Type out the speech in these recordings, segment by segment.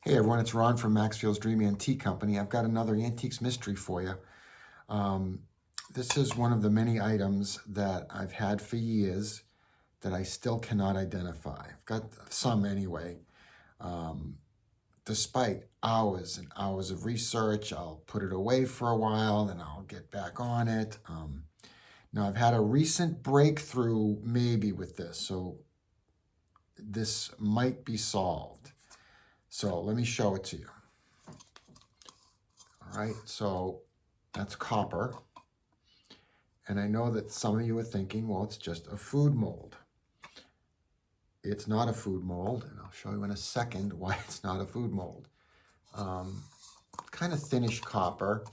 Hey everyone, it's Ron from Maxfield's Dream Antique Company. I've got another Antiques Mystery for you. This is one of the many items that I've had for years that I still cannot identify. I've got some anyway. Despite hours and hours of research, I'll put it away for a while, then I'll get back on it. Now I've had a recent breakthrough maybe with this, so this might be solved. So let me show it to you. All right, so that's copper. And I know that some of you are thinking, well, it's just a food mold. It's not a food mold, and I'll show you in a second why it's not a food mold. Kind of thinnish copper,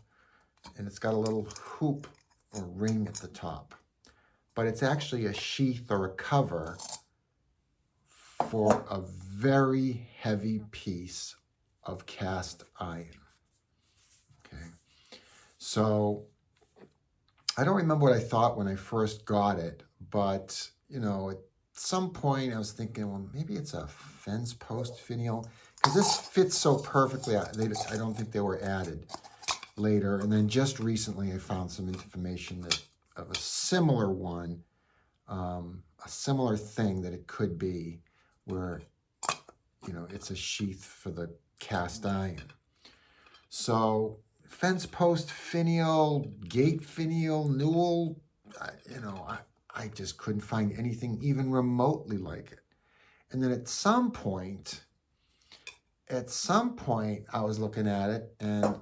and it's got a little hoop or ring at the top. But it's actually a sheath or a cover for a very heavy piece of cast iron. Okay, so I don't remember what I thought when I first got it, but you know, at some point I was thinking, well, maybe it's a fence post finial, because this fits so perfectly. I don't think they were added later. And then just recently I found some information that of a similar one, a similar thing that it could be, where, you know, it's a sheath for the cast iron. So fence post finial, gate finial, newel, I just couldn't find anything even remotely like it. And then at some point I was looking at it, and I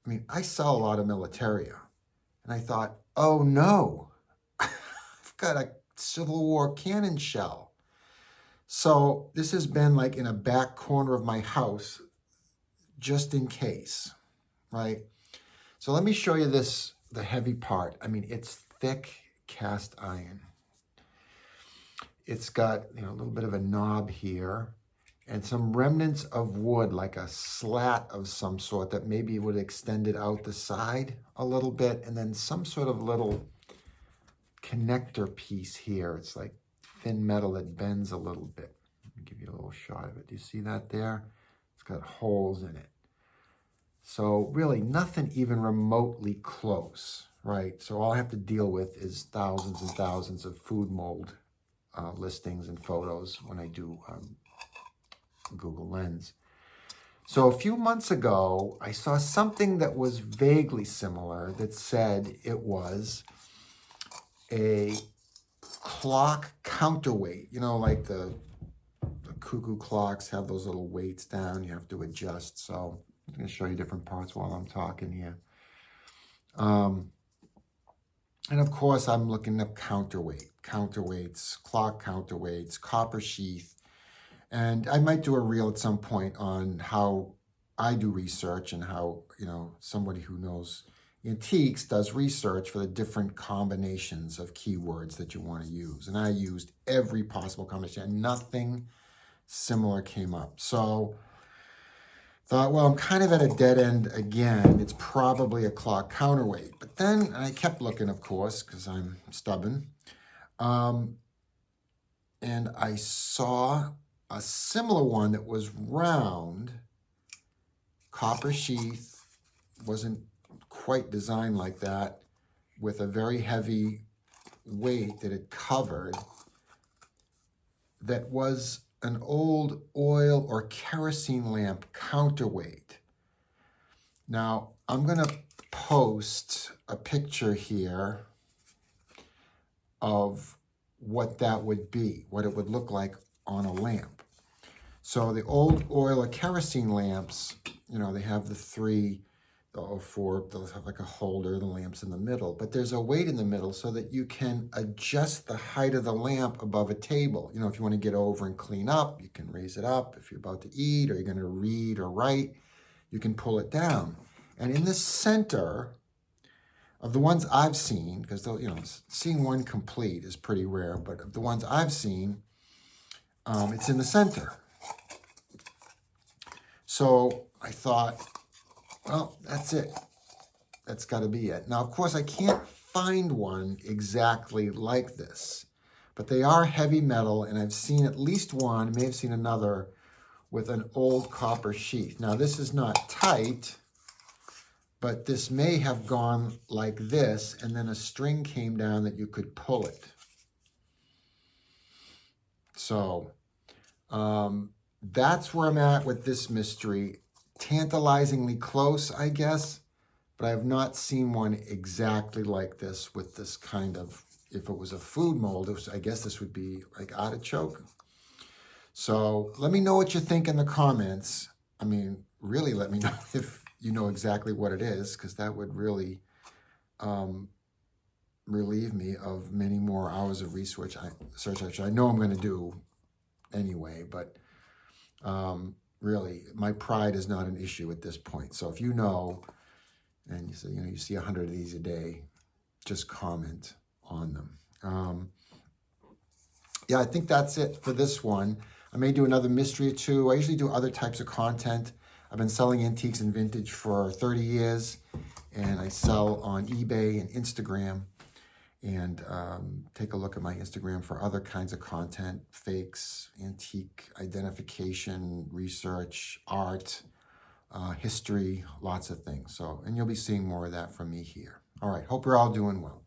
mean, I sell a lot of militaria, and I thought, oh no, I've got a Civil War cannon shell. So this has been like in a back corner of my house, just in case, right? So let me show you this, the heavy part. I mean, it's thick cast iron. It's got, you know, a little bit of a knob here and some remnants of wood, like a slat of some sort that maybe would extend it out the side a little bit, and then some sort of little connector piece here. It's like thin metal that bends a little bit. Let me give you a little shot of it. Do you see that there? It's got holes in it. So really nothing even remotely close, right? So all I have to deal with is thousands and thousands of food mold listings and photos when I do Google Lens. So a few months ago, I saw something that was vaguely similar that said it was a clock counterweight. You know, like the cuckoo clocks have those little weights down you have to adjust. So I'm going to show you different parts while I'm talking here. And of course, I'm looking up counterweights, clock counterweights, copper sheath. And I might do a reel at some point on how I do research and how, you know, somebody who knows antiques does research for the different combinations of keywords that you want to use. And I used every possible combination, and nothing similar came up. So thought, well, I'm kind of at a dead end again. It's probably a clock counterweight. But then I kept looking, of course, because I'm stubborn. And I saw a similar one that was round, copper sheath, wasn't quite designed like that, with a very heavy weight that it covered, that was an old oil or kerosene lamp counterweight. Now, I'm going to post a picture here of what that would be, what it would look like on a lamp. So the old oil or kerosene lamps, you know, they have the three or four, they'll have like a holder, the lamp's in the middle, but there's a weight in the middle so that you can adjust the height of the lamp above a table. You know, if you want to get over and clean up, you can raise it up. If you're about to eat or you're going to read or write, you can pull it down. And in the center of the ones I've seen, because, you know, seeing one complete is pretty rare, but of the ones I've seen, it's in the center. So I thought, well, that's it. That's got to be it. Now, of course, I can't find one exactly like this, but they are heavy metal, and I've seen at least one, may have seen another, with an old copper sheath. Now this is not tight, but this may have gone like this, and then a string came down that you could pull it. So that's where I'm at with this mystery. Tantalizingly close, I guess, but I have not seen one exactly like this with this kind of, if it was a food mold, I guess this would be like artichoke. So let me know what you think in the comments. I mean, really let me know if you know exactly what it is, because that would really relieve me of many more hours of research, which I know I'm going to do anyway, but really, my pride is not an issue at this point. So if you know, and you say, you see 100 of these a day, just comment on them. Yeah, I think that's it for this one. I may do another mystery or two. I usually do other types of content. I've been selling antiques and vintage for 30 years, and I sell on eBay and Instagram. And take a look at my Instagram for other kinds of content, fakes, antique identification, research, art, history, lots of things. So, and you'll be seeing more of that from me here. All right, hope you're all doing well.